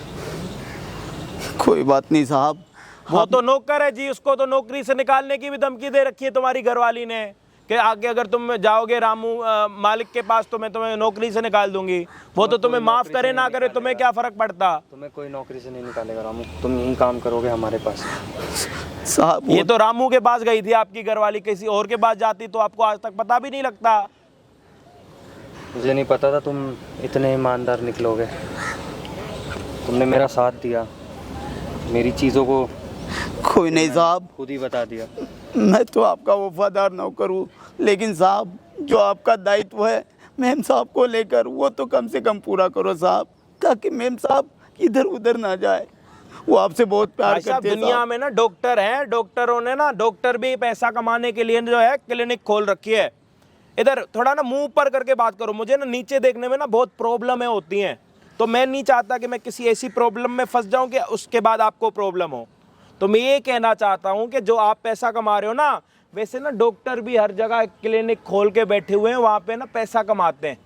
कोई बात नहीं साहब। वो तो नौकर है जी, उसको तो नौकरी से निकालने की भी धमकी दे रखी है तुम्हारी घरवाली ने कि आगे अगर तुम जाओगे रामू मालिक के पास तो मैं तुम्हें नौकरी से निकाल दूंगी। वो तो तुम्हें माफ करे ना करे तुम्हें क्या फर्क पड़ता? तुम्हें कोई नौकरी से नहीं निकालेगा रामू, तुम यही काम करोगे हमारे पास। साहब ये तो रामू के पास गई थी आपकी घरवाली, किसी और के पास जाती तो आपको आज तक पता भी नहीं लगता। मुझे नहीं पता था तुम इतने ईमानदार निकलोगे। तुमने मेरा साथ दिया, मेरी चीज़ों को कोई नहीं साहब, खुद ही बता दिया। मैं तो आपका वफादार नौकर हूँ, लेकिन साहब जो आपका दायित्व है मेम साहब को लेकर, वो तो कम से कम पूरा करो साहब, ताकि मेम साहब इधर उधर ना जाए। वो आपसे बहुत प्यार करते हैं। दुनिया में ना डॉक्टर हैं, डॉक्टरों ने ना, डॉक्टर भी पैसा कमाने के लिए जो है क्लिनिक खोल रखी है। इधर थोड़ा ना मुंह ऊपर करके बात करो, मुझे ना नीचे देखने में ना बहुत प्रॉब्लम होती हैं, तो मैं नहीं चाहता कि मैं किसी ऐसी प्रॉब्लम में फंस जाऊं कि उसके बाद आपको प्रॉब्लम हो। तो मैं ये कहना चाहता हूं कि जो आप पैसा कमा रहे हो ना, वैसे ना डॉक्टर भी हर जगह क्लिनिक खोल के बैठे हुए हैं, वहाँ पे ना पैसा कमाते हैं।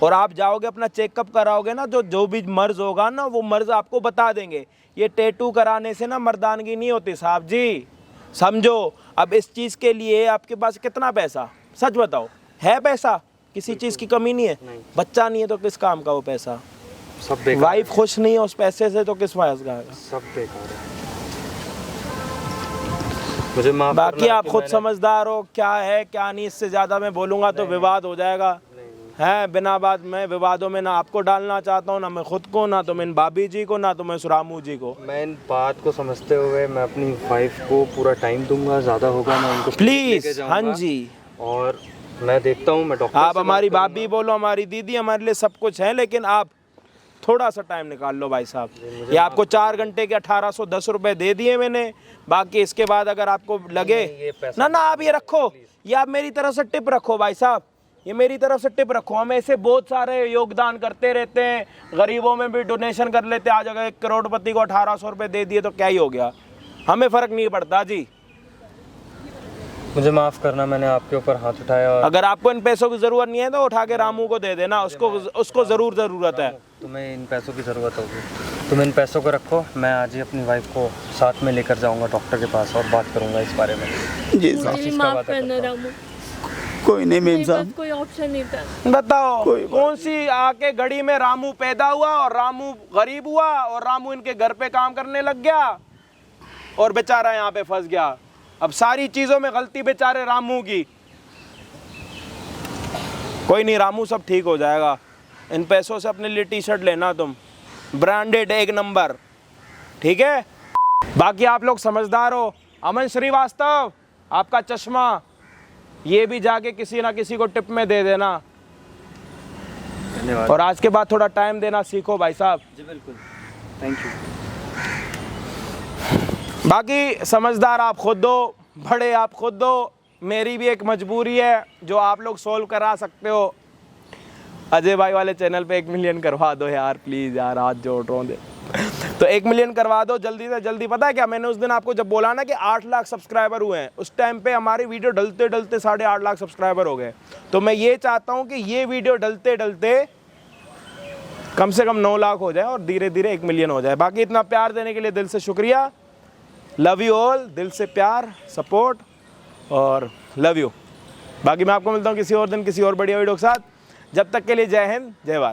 और आप जाओगे अपना चेकअप कराओगे ना, जो भी मर्ज होगा ना वो मर्ज आपको बता देंगे। ये टैटू कराने से ना मर्दानगी नहीं होती साहब जी, समझो। अब इस चीज़ के लिए आपके पास कितना पैसा, सच बताओ, है पैसा? किसी चीज़ की कमी नहीं है? बच्चा नहीं है तो किस काम का वो पैसा? सब बेकार। वाइफ खुश नहीं है उस पैसे से तो किस फायदा का? सब बेकार है। मुझे माफ बाकी करना आप कि खुद मैंने- समझदार हो क्या है क्या नहीं। इससे ज़्यादा मैं बोलूँगा तो विवाद हो जाएगा। नहीं, हैं बिना बात मैं विवादों में ना आपको डालना चाहता हूँ, ना मैं खुद को, ना तो मैं इन भाभी जी को, ना तो मैं रामू जी को। मैं इन बात को समझते हुए मैं अपनी वाइफ को पूरा टाइम दूंगा, ज़्यादा होगा मैं उनको प्लीज। हाँ जी, और मैं देखता हूँ, मैं डॉक्टर आप हमारी भाभी बोलो, हमारी दीदी, हमारे लिए सब कुछ है, लेकिन आप थोड़ा सा टाइम निकाल लो भाई साहब। ये आपको 4 घंटे के 1810 रुपए दे दिए मैंने, बाकी इसके बाद अगर आपको लगे ना ना आप ये रखो, ये आप मेरी तरफ से टिप रखो भाई साहब, ये मेरी तरफ से टिप रखो। हम ऐसे बहुत सारे योगदान करते रहते हैं, गरीबों में भी डोनेशन कर लेते हैं। आज अगर 1 करोड़पति को 1800 रुपये दे दिए तो क्या ही हो गया, हमें फ़र्क नहीं पड़ता जी। मुझे माफ़ करना, मैंने आपके ऊपर हाथ उठाया। और अगर आपको इन पैसों की ज़रूरत नहीं है तो उठा के रामू को दे देना, उसको ज़रूर ज़रूरत है। तुम्हें इन पैसों की ज़रूरत होगी, तुम इन पैसों को रखो, मैं आज ही अपनी वाइफ को साथ में लेकर जाऊंगा डॉक्टर के पास और बात करूंगा इस बारे में। जी साहब, मुझे भी माफ करना रामू, कोई नहीं मेम मेरे साहब। पास कोई ऑप्शन नहीं था। बताओ कौन सी आके घड़ी में रामू पैदा हुआ और रामू गरीब हुआ और रामू इनके घर पे काम करने लग गया और बेचारा यहाँ पे फंस गया। अब सारी चीजों में गलती बेचारे रामू की। कोई नहीं रामू, सब ठीक हो जाएगा। इन पैसों से अपने लिए टी-शर्ट लेना तुम, ब्रांडेड 1 नंबर, ठीक है। बाकी आप लोग समझदार हो। अमन श्रीवास्तव, आपका चश्मा ये भी जाके किसी ना किसी को टिप में दे देना। धन्यवाद। और आज के बाद थोड़ा टाइम देना सीखो भाई साहब। जी बिल्कुल, थैंक यू। बाकी समझदार आप खुद दो, बड़े आप खुद दो। मेरी भी एक मजबूरी है जो आप लोग सोल्व करा सकते हो। अजय भाई वाले चैनल पे 1 मिलियन करवा दो यार, प्लीज़ यार, हाथ जोड़ रहा हूँ। तो 1 मिलियन करवा दो जल्दी से जल्दी। पता है क्या, मैंने उस दिन आपको जब बोला ना कि 8 लाख सब्सक्राइबर हुए हैं, उस टाइम पे हमारी वीडियो डलते डलते 8.5 लाख सब्सक्राइबर हो गए। तो मैं ये चाहता हूँ कि ये वीडियो डलते डलते कम से कम 9 लाख हो जाए और धीरे धीरे 1 मिलियन हो जाए। बाकी इतना प्यार देने के लिए दिल से शुक्रिया। लव यू ऑल, दिल से प्यार, सपोर्ट और लव यू। बाकी मैं आपको मिलता हूँ किसी और दिन किसी और बढ़िया वीडियो के साथ। जब तक के लिए जय हिंद, जय भारत।